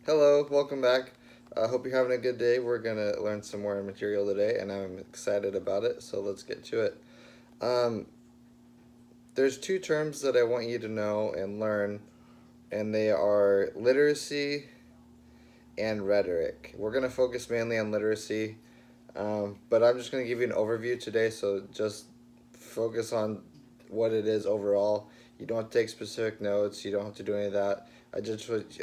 Hello, welcome back. I hope you're having a good day. We're going to learn some more material today, and I'm excited about it, so let's get to it. Um, there's two terms that I want you to know and learn, and they are literacy and rhetoric. We're going to focus mainly on literacy, but I'm just going to give you an overview today, so just focus on what it is overall. You don't have to take specific notes. You don't have to do any of that.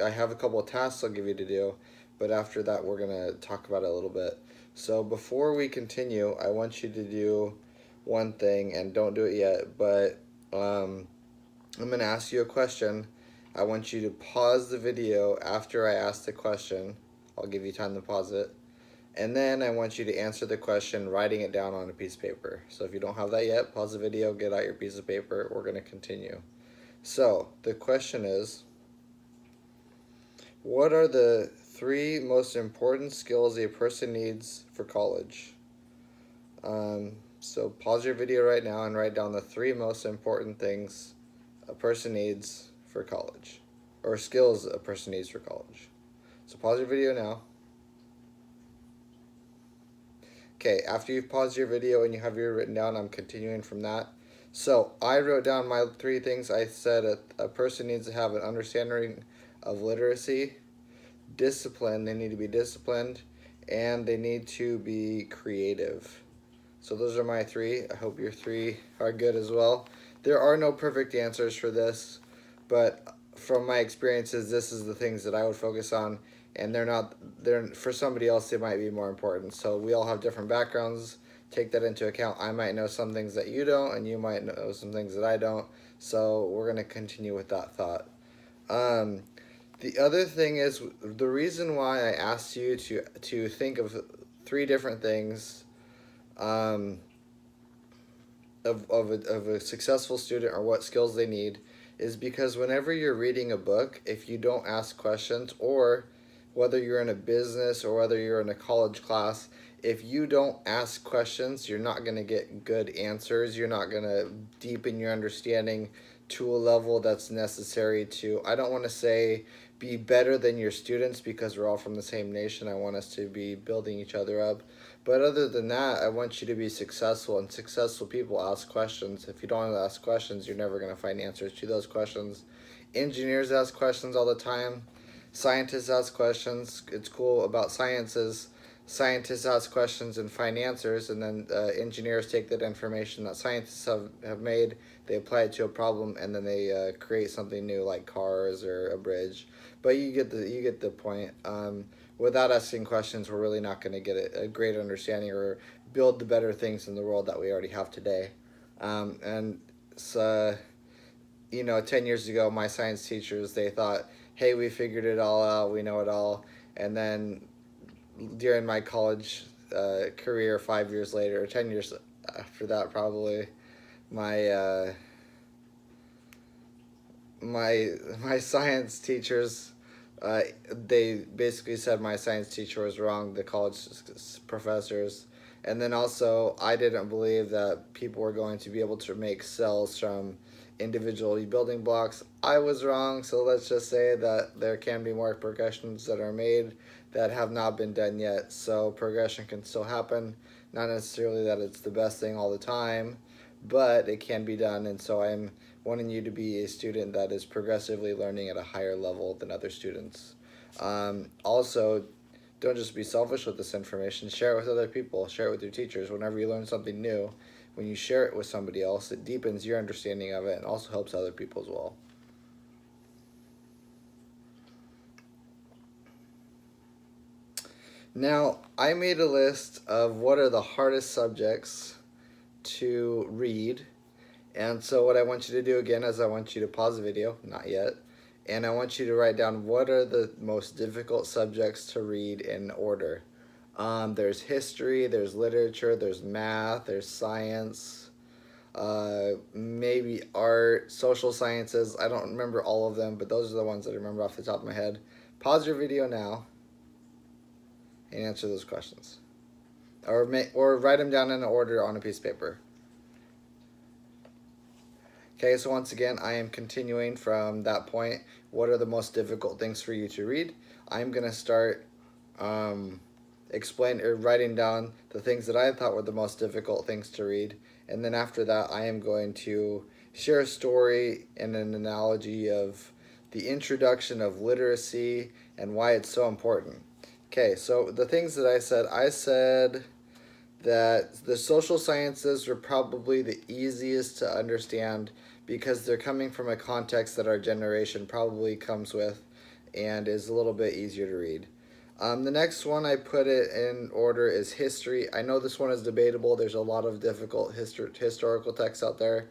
I have a couple of tasks I'll give you to do, but after that we're gonna talk about it a little bit. So before we continue, I want you to do one thing, and don't do it yet. But I'm gonna ask you a question. I want you to pause the video after I ask the question. I'll give you time to pause it. And then I want you to answer the question writing it down on a piece of paper. So if you don't have that yet, pause the video, get out your piece of paper. We're going to continue. So the question is, what are the three most important skills a person needs for college? So pause your video right now and write down the three most important things a person needs for college, or skills a person needs for college. So pause your video now. Okay, after you've paused your video and you have your written down, I'm continuing from that. So I wrote down my three things. I said a person needs to have an understanding of literacy, discipline, they need to be disciplined, and they need to be creative. So those are my three. I hope your three are good as well. There are no perfect answers for this, but from my experiences, this is the things that I would focus on, and they're for somebody else they might be more important. So we all have different backgrounds. Take that into account. I might know some things that you don't, and you might know some things that I don't. So we're gonna continue with that thought. Um, the other thing is the reason why I asked you to think of three different things um, of a successful student or what skills they need is because whenever you're reading a book, if you don't ask questions, or whether you're in a business or whether you're in a college class, if you don't ask questions, you're not going to get good answers. You're not going to deepen your understanding to a level that's necessary to, I don't want to say be better than your students because we're all from the same nation. I want us to be building each other up. But other than that, I want you to be successful, and successful people ask questions. If you don't ask questions, you're never going to find answers to those questions. Engineers ask questions all the time. Scientists ask questions. It's cool about sciences. Scientists ask questions and find answers, and then engineers take that information that scientists have made, they apply it to a problem, and then they create something new like cars or a bridge. But you get the point. Without asking questions, we're really not going to get a great understanding or build the better things in the world that we already have today. And so, 10 years ago, my science teachers, they thought, hey, we figured it all out, we know it all. And then during my college career, 5 years later, or 10 years after that, probably, my my science teachers, they basically said my science teacher was wrong, the college professors. And then also, I didn't believe that people were going to be able to make cells from individual building blocks. I was wrong, so let's just say that there can be more progressions that are made that have not been done yet. So progression can still happen. Not necessarily that it's the best thing all the time, but it can be done. And so I'm wanting you to be a student that is progressively learning at a higher level than other students. Also, don't just be selfish with this information. Share it with other people. Share it with your teachers. Whenever you learn something new, when you share it with somebody else, it deepens your understanding of it and also helps other people as well. Now, I made a list of what are the hardest subjects to read. And so what I want you to do again is I want you to pause the video, not yet, and I want you to write down what are the most difficult subjects to read in order. There's history, there's literature, there's math, there's science, maybe art, social sciences. I don't remember all of them, but those are the ones that I remember off the top of my head. Pause your video now and answer those questions. Or write them down in order on a piece of paper. Okay, so once again, I am continuing from that point. What are the most difficult things for you to read? I'm going to start um, explain or writing down the things that I thought were the most difficult things to read. And then after that, I am going to share a story and an analogy of the introduction of literacy and why it's so important. Okay, so the things that I said that the social sciences are probably the easiest to understand because they're coming from a context that our generation probably comes with and is a little bit easier to read. The next one I put it in order is history. I know this one is debatable. There's a lot of difficult historical texts out there.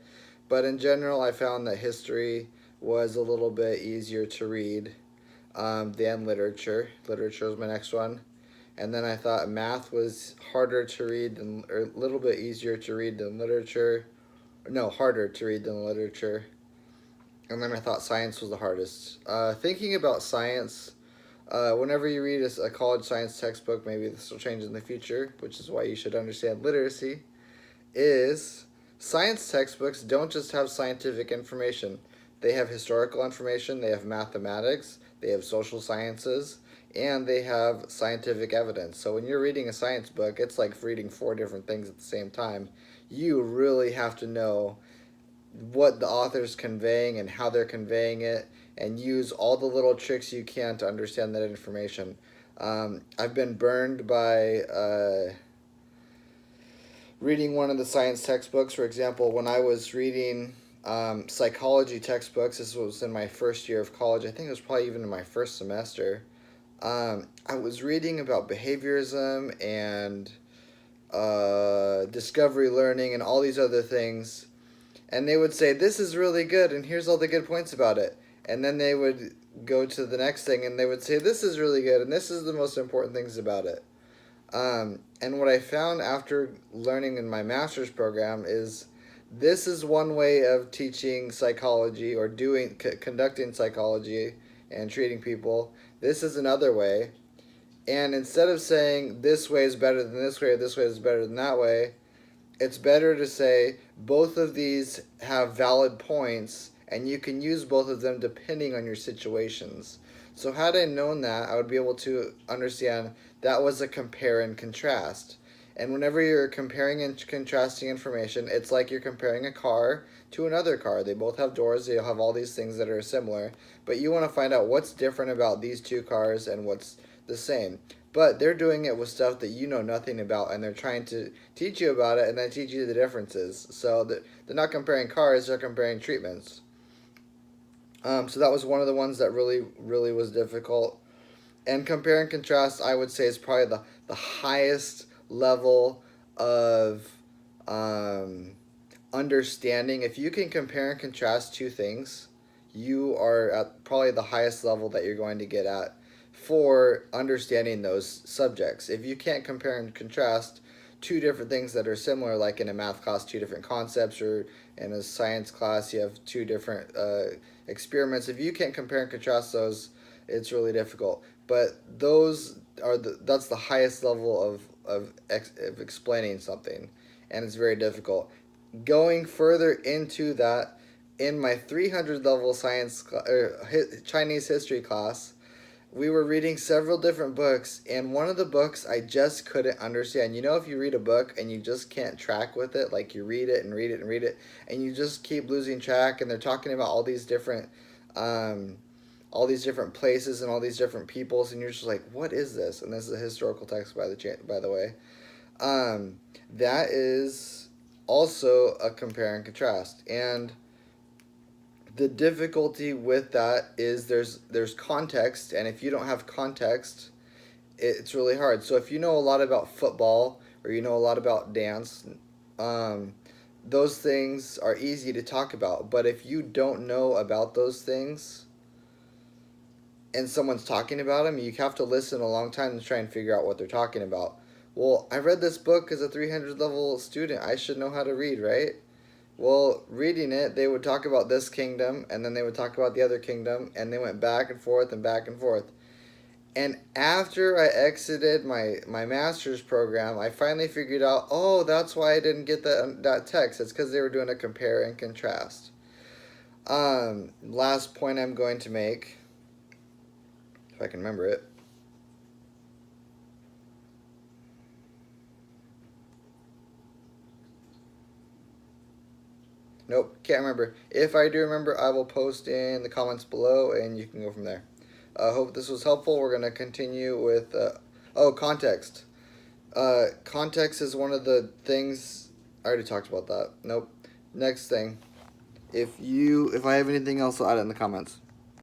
But in general, I found that history was a little bit easier to read than literature. Literature was my next one. And then I thought math was harder to read than, or a little bit easier to read than literature. No, harder to read than literature. And then I thought science was the hardest. Thinking about science, whenever you read a college science textbook, maybe this will change in the future, which is why you should understand literacy, is science textbooks don't just have scientific information. They have historical information, they have mathematics, they have social sciences, and they have scientific evidence. So when you're reading a science book, it's like reading four different things at the same time. You really have to know what the author's conveying and how they're conveying it, and use all the little tricks you can to understand that information. I've been burned by reading one of the science textbooks. For example, when I was reading psychology textbooks, this was in my first year of college. I think it was probably even in my first semester. I was reading about behaviorism and discovery learning and all these other things, and they would say, this is really good and here's all the good points about it, and then they would go to the next thing and they would say, this is really good and this is the most important things about it. And what I found after learning in my master's program is this is one way of teaching psychology or conducting psychology and treating people. This is another way. And instead of saying this way is better than this way or this way is better than that way, it's better to say both of these have valid points and you can use both of them depending on your situations. So had I known that, I would be able to understand that was a compare and contrast. And whenever you're comparing and contrasting information, it's like you're comparing a car to another car. They both have doors, they have all these things that are similar, but you want to find out what's different about these two cars and what's the same. But they're doing it with stuff that you know nothing about, and they're trying to teach you about it and then teach you the differences. So they're not comparing cars, they're comparing treatments. So that was one of the ones that really, really was difficult. And compare and contrast, I would say, is probably the highest level of understanding. If you can compare and contrast two things, you are at probably the highest level that you're going to get at for understanding those subjects. If you can't compare and contrast two different things that are similar, like in a math class, two different concepts, or in a science class, you have two different experiments. If you can't compare and contrast those, it's really difficult. But that's the highest level of explaining something, and it's very difficult. Going further into that, in my 300 level Chinese history class, we were reading several different books, and one of the books I just couldn't understand. You know, if you read a book and you just can't track with it, like you read it and read it and read it, and you just keep losing track, and they're talking about all these different places and all these different peoples, and you're just like, what is this? And this is a historical text by the way. That is also a compare and contrast, and the difficulty with that is there's context, and if you don't have context, it's really hard. So if you know a lot about football or you know a lot about dance, those things are easy to talk about. But if you don't know about those things and someone's talking about them, you have to listen a long time to try and figure out what they're talking about. Well, I read this book as a 300 level student. I should know how to read, right? Well, reading it, they would talk about this kingdom, and then they would talk about the other kingdom, and they went back and forth and back and forth. And after I exited my master's program, I finally figured out, oh, that's why I didn't get that text. It's because they were doing a compare and contrast. Last point I'm going to make, if I can remember it. Nope, can't remember. If I do remember, I will post in the comments below, and you can go from there. I hope this was helpful. We're going to continue with, context. Context is one of the things, I already talked about that. Nope. Next thing. If I have anything else, I'll add it in the comments.